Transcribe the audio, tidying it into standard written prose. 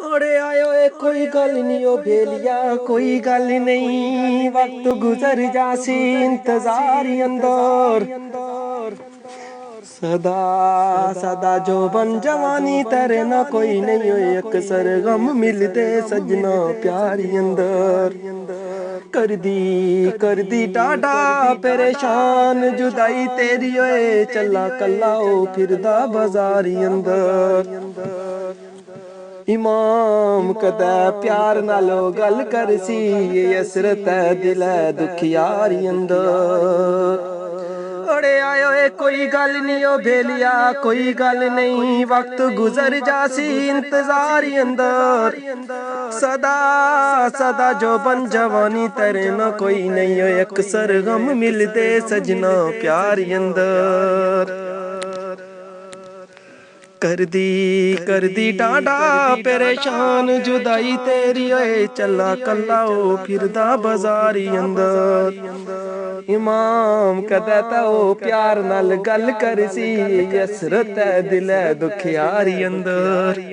ओड़े आयो ए कोई गल नहीं ओ भेलिया कोई गल नहीं वक्त गुजर जासी इंतजार अंदर सदा सदा जो बन जवानी तेरे ना कोई नहीं हो अक्सर गम मिलते सजना प्यारी अंदर कर दी टाडा परेशान जुदाई तेरी ओए चला कला ओ फिरदा बाजारी अंदर इमाम कदै प्यार नालो गल कर सी असरत है दिल है दुखियारी अंदर अड़े आयो ए कोई गल नहीं ओ भेलिया कोई गल नहीं वक्त गुजर जासी इंतजारी अंदर सदा सदा जो बन जवानी तेरे ना कोई नहीं हो अक्सर गम मिलते सजना प्यारी अंदर कर दी टाडा परेशान जुदाई तेरी ओए चला कला ओ फिरदा बाजारी अंदर इमाम कदै ता ओ प्यार नाल गल कर सी असरत है दिल है दुखियारी अंदर।